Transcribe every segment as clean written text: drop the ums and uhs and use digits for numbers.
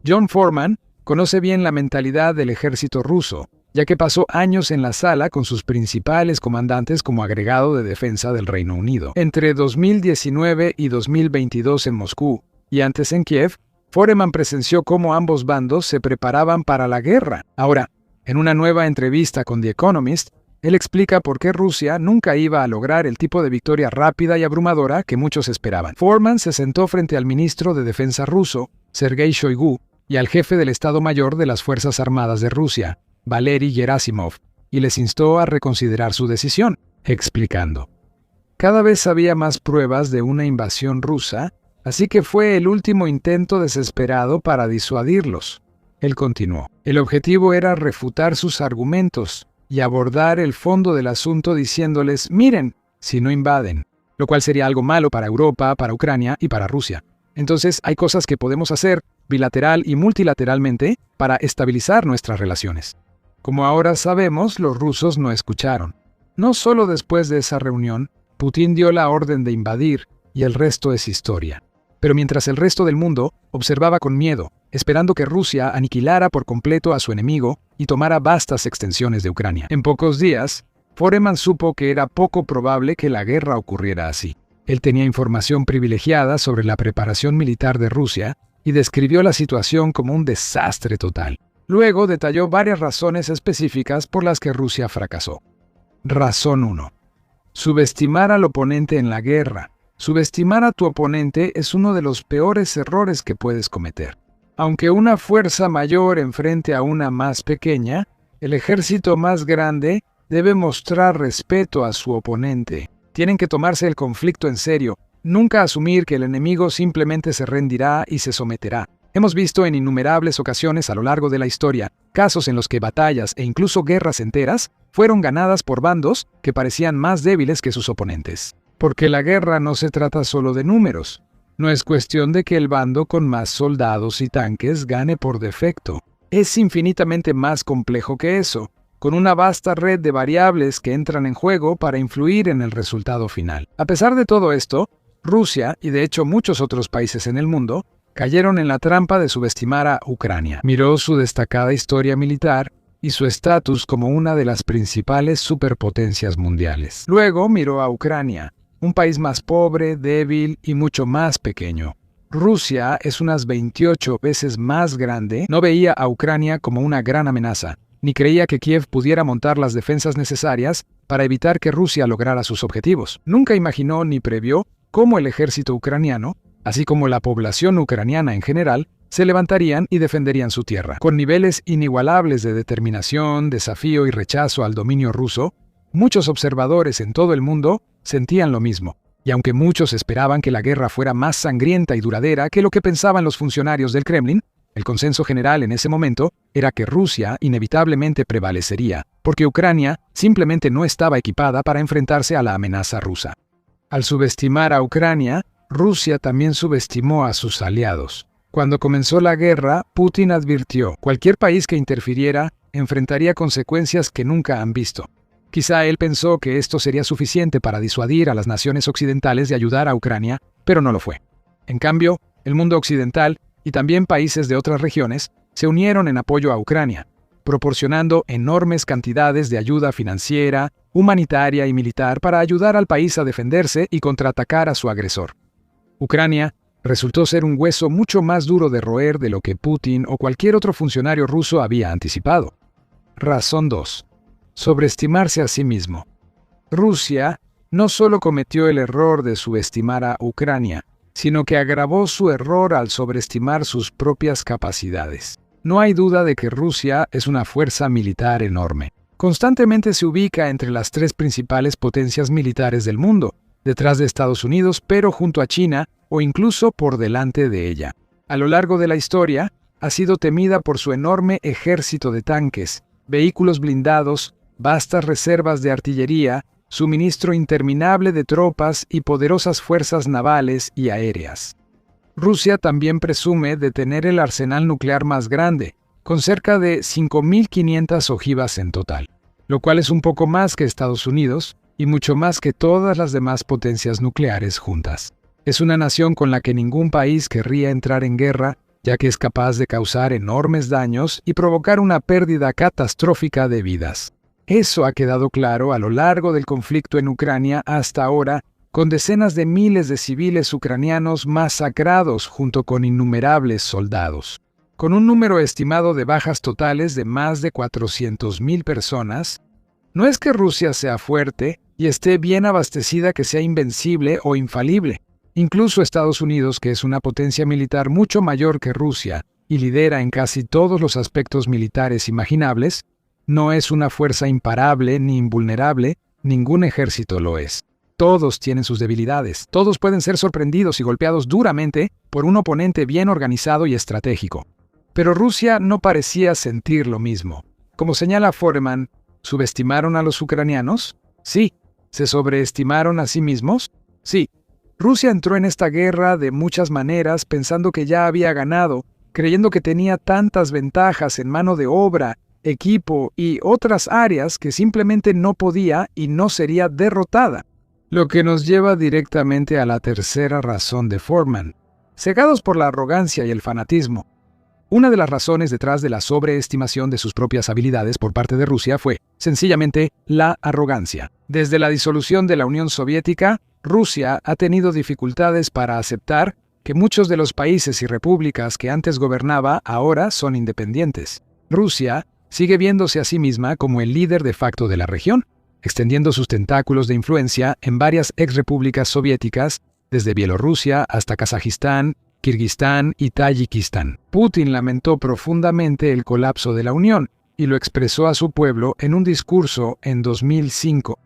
John Foreman conoce bien la mentalidad del ejército ruso, ya que pasó años en la sala con sus principales comandantes como agregado de defensa del Reino Unido. Entre 2019 y 2022 en Moscú, y antes en Kiev, Foreman presenció cómo ambos bandos se preparaban para la guerra. Ahora, en una nueva entrevista con The Economist, él explica por qué Rusia nunca iba a lograr el tipo de victoria rápida y abrumadora que muchos esperaban. Foreman se sentó frente al ministro de Defensa ruso, Sergei Shoigu, y al jefe del Estado Mayor de las Fuerzas Armadas de Rusia, Valery Gerasimov, y les instó a reconsiderar su decisión, explicando: cada vez había más pruebas de una invasión rusa, así que fue el último intento desesperado para disuadirlos. Él continuó: el objetivo era refutar sus argumentos y abordar el fondo del asunto diciéndoles: miren, si no invaden, lo cual sería algo malo para Europa, para Ucrania y para Rusia. Entonces hay cosas que podemos hacer bilateral y multilateralmente para estabilizar nuestras relaciones. Como ahora sabemos, los rusos no escucharon. No solo después de esa reunión, Putin dio la orden de invadir y el resto es historia. Pero mientras el resto del mundo observaba con miedo, esperando que Rusia aniquilara por completo a su enemigo y tomara vastas extensiones de Ucrania. En pocos días, Foreman supo que era poco probable que la guerra ocurriera así. Él tenía información privilegiada sobre la preparación militar de Rusia y describió la situación como un desastre total. Luego detalló varias razones específicas por las que Rusia fracasó. Razón 1. Subestimar al oponente en la guerra. Subestimar a tu oponente es uno de los peores errores que puedes cometer. Aunque una fuerza mayor enfrente a una más pequeña, el ejército más grande debe mostrar respeto a su oponente. Tienen que tomarse el conflicto en serio, nunca asumir que el enemigo simplemente se rendirá y se someterá. Hemos visto en innumerables ocasiones a lo largo de la historia casos en los que batallas e incluso guerras enteras fueron ganadas por bandos que parecían más débiles que sus oponentes. Porque la guerra no se trata solo de números. No es cuestión de que el bando con más soldados y tanques gane por defecto. Es infinitamente más complejo que eso, con una vasta red de variables que entran en juego para influir en el resultado final. A pesar de todo esto, Rusia, y de hecho muchos otros países en el mundo, cayeron en la trampa de subestimar a Ucrania. Miró su destacada historia militar y su estatus como una de las principales superpotencias mundiales. Luego miró a Ucrania, un país más pobre, débil y mucho más pequeño. Rusia es unas 28 veces más grande. No veía a Ucrania como una gran amenaza, ni creía que Kiev pudiera montar las defensas necesarias para evitar que Rusia lograra sus objetivos. Nunca imaginó ni previó cómo el ejército ucraniano, así como la población ucraniana en general, se levantarían y defenderían su tierra. Con niveles inigualables de determinación, desafío y rechazo al dominio ruso, muchos observadores en todo el mundo sentían lo mismo. Y aunque muchos esperaban que la guerra fuera más sangrienta y duradera que lo que pensaban los funcionarios del Kremlin, el consenso general en ese momento era que Rusia inevitablemente prevalecería, porque Ucrania simplemente no estaba equipada para enfrentarse a la amenaza rusa. Al subestimar a Ucrania, Rusia también subestimó a sus aliados. Cuando comenzó la guerra, Putin advirtió: cualquier país que interfiriera enfrentaría consecuencias que nunca han visto. Quizá él pensó que esto sería suficiente para disuadir a las naciones occidentales de ayudar a Ucrania, pero no lo fue. En cambio, el mundo occidental y también países de otras regiones se unieron en apoyo a Ucrania, proporcionando enormes cantidades de ayuda financiera, humanitaria y militar para ayudar al país a defenderse y contraatacar a su agresor. Ucrania resultó ser un hueso mucho más duro de roer de lo que Putin o cualquier otro funcionario ruso había anticipado. Razón 2. Sobreestimarse a sí mismo. Rusia no solo cometió el error de subestimar a Ucrania, sino que agravó su error al sobreestimar sus propias capacidades. No hay duda de que Rusia es una fuerza militar enorme. Constantemente se ubica entre las 3 principales potencias militares del mundo, detrás de Estados Unidos, pero junto a China o incluso por delante de ella. A lo largo de la historia, ha sido temida por su enorme ejército de tanques, vehículos blindados, vastas reservas de artillería, suministro interminable de tropas y poderosas fuerzas navales y aéreas. Rusia también presume de tener el arsenal nuclear más grande, con cerca de 5.500 ojivas en total, lo cual es un poco más que Estados Unidos y mucho más que todas las demás potencias nucleares juntas. Es una nación con la que ningún país querría entrar en guerra, ya que es capaz de causar enormes daños y provocar una pérdida catastrófica de vidas. Eso ha quedado claro a lo largo del conflicto en Ucrania hasta ahora, con decenas de miles de civiles ucranianos masacrados junto con innumerables soldados. Con un número estimado de bajas totales de más de 400.000 personas, no es que Rusia sea fuerte y esté bien abastecida que sea invencible o infalible. Incluso Estados Unidos, que es una potencia militar mucho mayor que Rusia y lidera en casi todos los aspectos militares imaginables, no es una fuerza imparable ni invulnerable, ningún ejército lo es. Todos tienen sus debilidades, todos pueden ser sorprendidos y golpeados duramente por un oponente bien organizado y estratégico. Pero Rusia no parecía sentir lo mismo. Como señala Foreman, ¿subestimaron a los ucranianos? Sí. ¿Se sobreestimaron a sí mismos? Sí. Rusia entró en esta guerra de muchas maneras pensando que ya había ganado, creyendo que tenía tantas ventajas en mano de obra, equipo y otras áreas que simplemente no podía y no sería derrotada. Lo que nos lleva directamente a la tercera razón de Foreman. Cegados por la arrogancia y el fanatismo. Una de las razones detrás de la sobreestimación de sus propias habilidades por parte de Rusia fue, sencillamente, la arrogancia. Desde la disolución de la Unión Soviética, Rusia ha tenido dificultades para aceptar que muchos de los países y repúblicas que antes gobernaba ahora son independientes. Rusia sigue viéndose a sí misma como el líder de facto de la región, extendiendo sus tentáculos de influencia en varias exrepúblicas soviéticas, desde Bielorrusia hasta Kazajistán, Kirguistán y Tayikistán. Putin lamentó profundamente el colapso de la Unión y lo expresó a su pueblo en un discurso en 2005.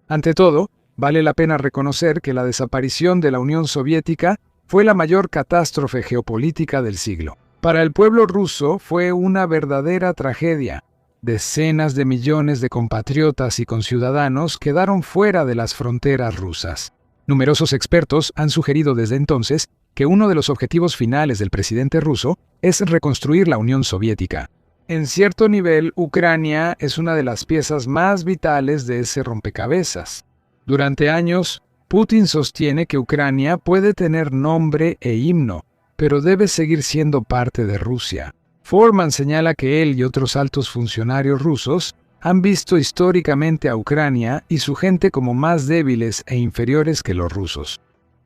Ante todo, vale la pena reconocer que la desaparición de la Unión Soviética fue la mayor catástrofe geopolítica del siglo. Para el pueblo ruso fue una verdadera tragedia. Decenas de millones de compatriotas y conciudadanos quedaron fuera de las fronteras rusas. Numerosos expertos han sugerido desde entonces que uno de los objetivos finales del presidente ruso es reconstruir la Unión Soviética. En cierto nivel, Ucrania es una de las piezas más vitales de ese rompecabezas. Durante años, Putin sostiene que Ucrania puede tener nombre e himno, pero debe seguir siendo parte de Rusia. Foreman señala que él y otros altos funcionarios rusos han visto históricamente a Ucrania y su gente como más débiles e inferiores que los rusos.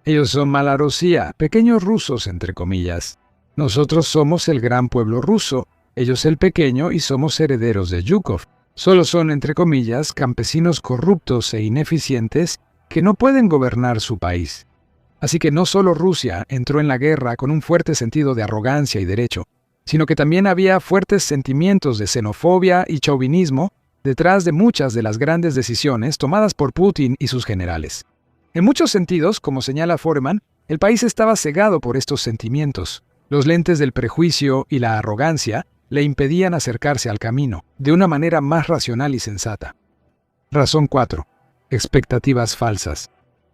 Ellos son Malarosía, pequeños rusos entre comillas. Nosotros somos el gran pueblo ruso, ellos el pequeño y somos herederos de Yukov. Solo son, entre comillas, campesinos corruptos e ineficientes que no pueden gobernar su país. Así que no solo Rusia entró en la guerra con un fuerte sentido de arrogancia y derecho, sino que también había fuertes sentimientos de xenofobia y chauvinismo detrás de muchas de las grandes decisiones tomadas por Putin y sus generales. En muchos sentidos, como señala Foreman, el país estaba cegado por estos sentimientos. Los lentes del prejuicio y la arrogancia le impedían acercarse al camino, de una manera más racional y sensata. Razón 4. Expectativas falsas.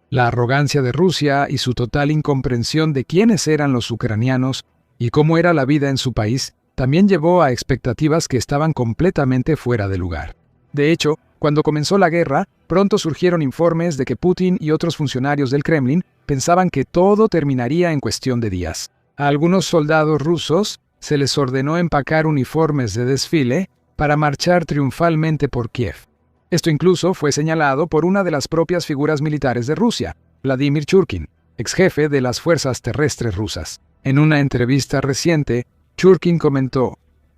La arrogancia de Rusia y su total incomprensión de quiénes eran los ucranianos y cómo era la vida en su país también llevó a expectativas que estaban completamente fuera de lugar. De hecho, cuando comenzó la guerra, pronto surgieron informes de que Putin y otros funcionarios del Kremlin pensaban que todo terminaría en cuestión de días. A algunos soldados rusos se les ordenó empacar uniformes de desfile para marchar triunfalmente por Kiev. Esto incluso fue señalado por una de las propias figuras militares de Rusia, Vladimir Churkin, exjefe de las fuerzas terrestres rusas. En una entrevista reciente, Churkin comentó: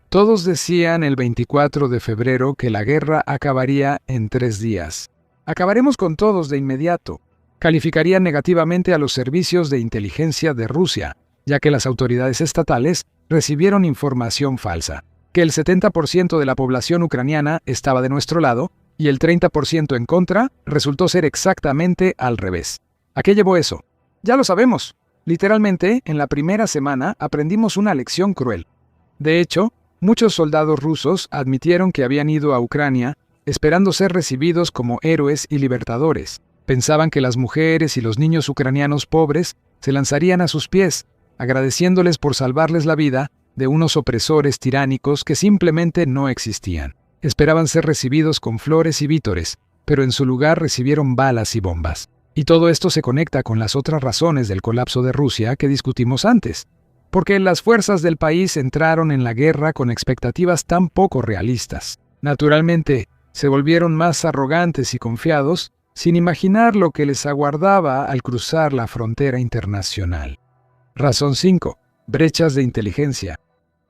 "Todos decían el 24 de febrero que la guerra acabaría en 3 días. Acabaremos con todos de inmediato". Calificarían negativamente a los servicios de inteligencia de Rusia, ya que las autoridades estatales recibieron información falsa, que el 70% de la población ucraniana estaba de nuestro lado y el 30% en contra resultó ser exactamente al revés. ¿A qué llevó eso? Ya lo sabemos. Literalmente, en la primera semana aprendimos una lección cruel. De hecho, muchos soldados rusos admitieron que habían ido a Ucrania esperando ser recibidos como héroes y libertadores. Pensaban que las mujeres y los niños ucranianos pobres se lanzarían a sus pies, agradeciéndoles por salvarles la vida de unos opresores tiránicos que simplemente no existían. Esperaban ser recibidos con flores y vítores, pero en su lugar recibieron balas y bombas. Y todo esto se conecta con las otras razones del colapso de Rusia que discutimos antes. porque las fuerzas del país entraron en la guerra con expectativas tan poco realistas. Naturalmente, se volvieron más arrogantes y confiados, sin imaginar lo que les aguardaba al cruzar la frontera internacional. Razón 5. Brechas de inteligencia.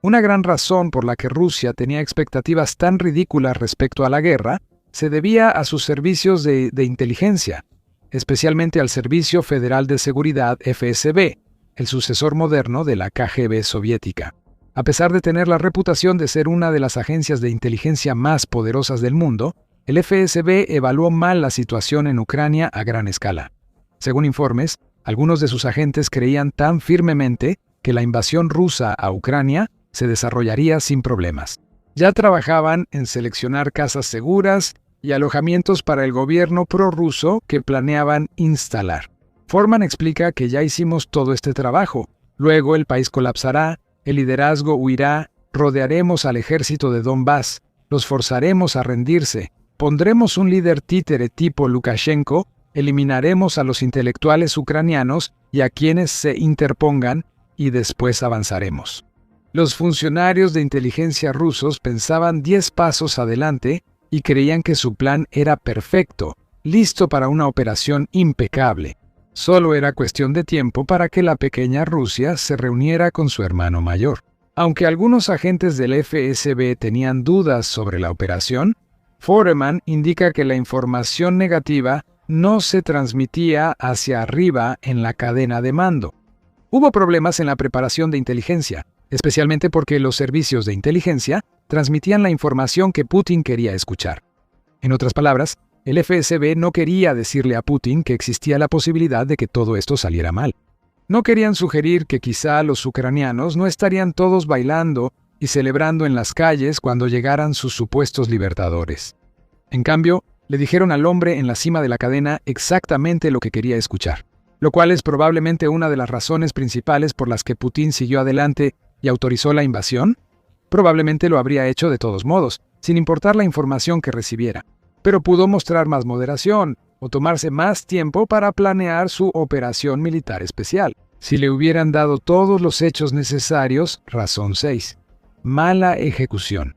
Una gran razón por la que Rusia tenía expectativas tan ridículas respecto a la guerra se debía a sus servicios de inteligencia, especialmente al Servicio Federal de Seguridad FSB, el sucesor moderno de la KGB soviética. A pesar de tener la reputación de ser una de las agencias de inteligencia más poderosas del mundo, el FSB evaluó mal la situación en Ucrania a gran escala. Según informes, algunos de sus agentes creían tan firmemente que la invasión rusa a Ucrania se desarrollaría sin problemas. Ya trabajaban en seleccionar casas seguras y alojamientos para el gobierno prorruso que planeaban instalar. Foreman explica que ya hicimos todo este trabajo. Luego el país colapsará, el liderazgo huirá, rodearemos al ejército de Donbass, los forzaremos a rendirse, pondremos un líder títere tipo Lukashenko, eliminaremos a los intelectuales ucranianos y a quienes se interpongan y después avanzaremos. Los funcionarios de inteligencia rusos pensaban 10 pasos adelante y creían que su plan era perfecto, listo para una operación impecable. Solo era cuestión de tiempo para que la pequeña Rusia se reuniera con su hermano mayor. Aunque algunos agentes del FSB tenían dudas sobre la operación, Foreman indica que la información negativa no se transmitía hacia arriba en la cadena de mando. Hubo problemas en la preparación de inteligencia, especialmente porque los servicios de inteligencia transmitían la información que Putin quería escuchar. En otras palabras, el FSB no quería decirle a Putin que existía la posibilidad de que todo esto saliera mal. No querían sugerir que quizá los ucranianos no estarían todos bailando y celebrando en las calles cuando llegaran sus supuestos libertadores. En cambio, le dijeron al hombre en la cima de la cadena exactamente lo que quería escuchar, lo cual es probablemente una de las razones principales por las que Putin siguió adelante y autorizó la invasión. Probablemente lo habría hecho de todos modos, sin importar la información que recibiera, pero pudo mostrar más moderación o tomarse más tiempo para planear su operación militar especial. Si le hubieran dado todos los hechos necesarios, razón 6. Mala ejecución.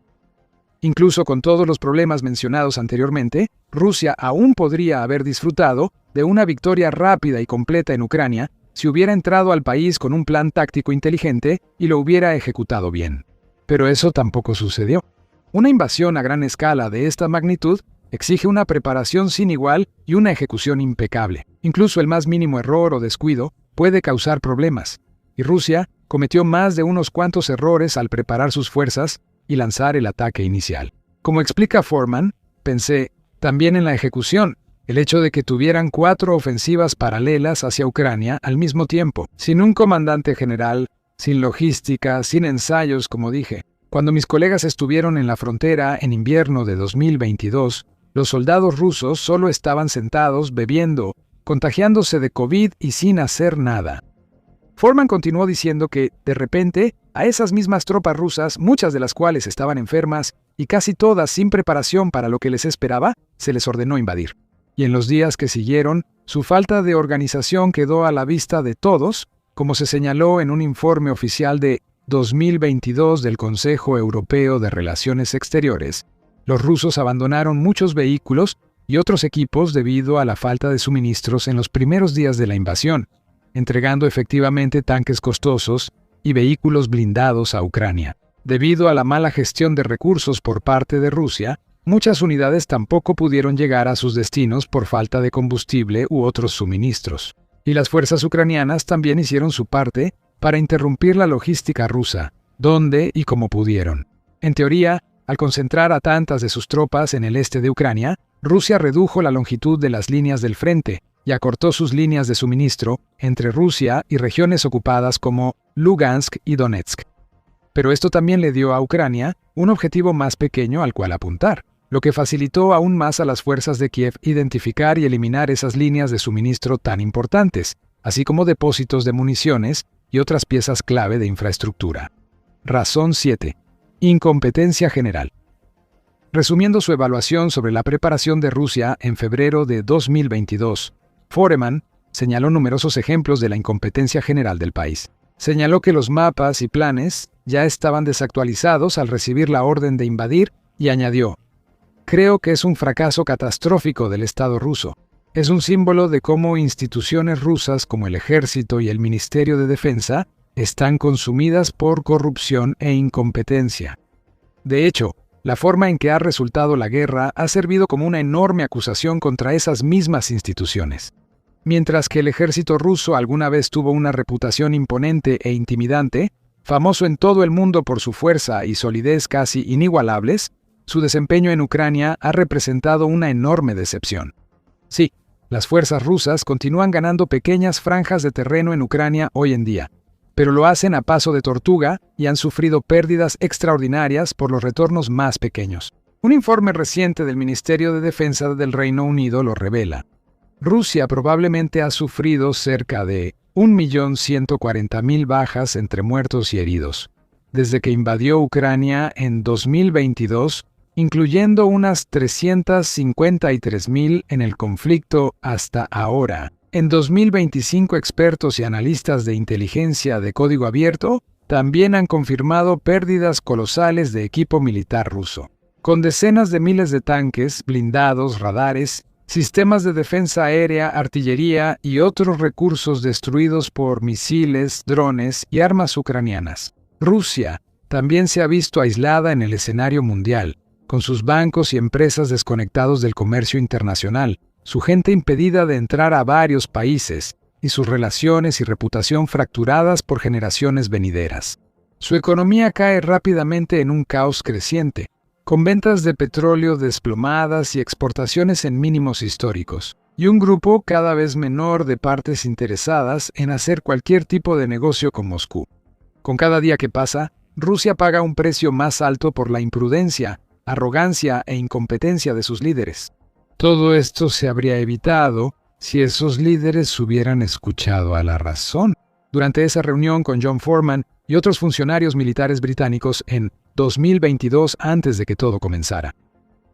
Incluso con todos los problemas mencionados anteriormente, Rusia aún podría haber disfrutado de una victoria rápida y completa en Ucrania si hubiera entrado al país con un plan táctico inteligente y lo hubiera ejecutado bien. Pero eso tampoco sucedió. Una invasión a gran escala de esta magnitud exige una preparación sin igual y una ejecución impecable. Incluso el más mínimo error o descuido puede causar problemas, y Rusia cometió más de unos cuantos errores al preparar sus fuerzas y lanzar el ataque inicial. Como explica Foreman, pensé también en la ejecución, el hecho de que tuvieran 4 ofensivas paralelas hacia Ucrania al mismo tiempo, sin un comandante general, sin logística, sin ensayos, como dije. Cuando mis colegas estuvieron en la frontera en invierno de 2022, los soldados rusos solo estaban sentados, bebiendo, contagiándose de COVID y sin hacer nada. Foreman continuó diciendo que, de repente, a esas mismas tropas rusas, muchas de las cuales estaban enfermas y casi todas sin preparación para lo que les esperaba, se les ordenó invadir. Y en los días que siguieron, su falta de organización quedó a la vista de todos, como se señaló en un informe oficial de 2022 del Consejo Europeo de Relaciones Exteriores. Los rusos abandonaron muchos vehículos y otros equipos debido a la falta de suministros en los primeros días de la invasión, entregando efectivamente tanques costosos y vehículos blindados a Ucrania. Debido a la mala gestión de recursos por parte de Rusia, muchas unidades tampoco pudieron llegar a sus destinos por falta de combustible u otros suministros. Y las fuerzas ucranianas también hicieron su parte para interrumpir la logística rusa, donde y como pudieron. En teoría, al concentrar a tantas de sus tropas en el este de Ucrania, Rusia redujo la longitud de las líneas del frente y acortó sus líneas de suministro entre Rusia y regiones ocupadas como Lugansk y Donetsk. Pero esto también le dio a Ucrania un objetivo más pequeño al cual apuntar, lo que facilitó aún más a las fuerzas de Kiev identificar y eliminar esas líneas de suministro tan importantes, así como depósitos de municiones y otras piezas clave de infraestructura. Razón 7. Incompetencia general. Resumiendo su evaluación sobre la preparación de Rusia en febrero de 2022, Foreman señaló numerosos ejemplos de la incompetencia general del país. Señaló que los mapas y planes ya estaban desactualizados al recibir la orden de invadir y añadió: "Creo que es un fracaso catastrófico del Estado ruso. Es un símbolo de cómo instituciones rusas como el Ejército y el Ministerio de Defensa están consumidas por corrupción e incompetencia". De hecho, la forma en que ha resultado la guerra ha servido como una enorme acusación contra esas mismas instituciones. Mientras que el ejército ruso alguna vez tuvo una reputación imponente e intimidante, famoso en todo el mundo por su fuerza y solidez casi inigualables, su desempeño en Ucrania ha representado una enorme decepción. Sí, las fuerzas rusas continúan ganando pequeñas franjas de terreno en Ucrania hoy en día, pero lo hacen a paso de tortuga y han sufrido pérdidas extraordinarias por los retornos más pequeños. Un informe reciente del Ministerio de Defensa del Reino Unido lo revela. Rusia probablemente ha sufrido cerca de 1.140.000 bajas entre muertos y heridos, desde que invadió Ucrania en 2022, incluyendo unas 353.000 en el conflicto hasta ahora. En 2025, expertos y analistas de inteligencia de código abierto también han confirmado pérdidas colosales de equipo militar ruso, con decenas de miles de tanques, blindados, radares, sistemas de defensa aérea, artillería y otros recursos destruidos por misiles, drones y armas ucranianas. Rusia también se ha visto aislada en el escenario mundial, con sus bancos y empresas desconectados del comercio internacional, su gente impedida de entrar a varios países y sus relaciones y reputación fracturadas por generaciones venideras. Su economía cae rápidamente en un caos creciente, con ventas de petróleo desplomadas y exportaciones en mínimos históricos, y un grupo cada vez menor de partes interesadas en hacer cualquier tipo de negocio con Moscú. Con cada día que pasa, Rusia paga un precio más alto por la imprudencia, arrogancia e incompetencia de sus líderes. Todo esto se habría evitado si esos líderes hubieran escuchado a la razón. Durante esa reunión con John Foreman y otros funcionarios militares británicos en 2022, antes de que todo comenzara.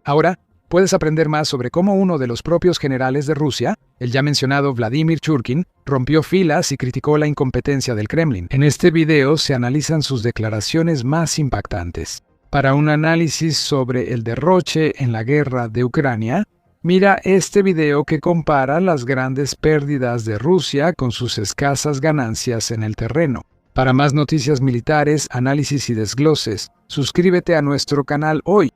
Ahora, puedes aprender más sobre cómo uno de los propios generales de Rusia, el ya mencionado Vladimir Churkin, rompió filas y criticó la incompetencia del Kremlin. En este video se analizan sus declaraciones más impactantes. Para un análisis sobre el derroche en la guerra de Ucrania, mira este video que compara las grandes pérdidas de Rusia con sus escasas ganancias en el terreno. Para más noticias militares, análisis y desgloses, suscríbete a nuestro canal hoy.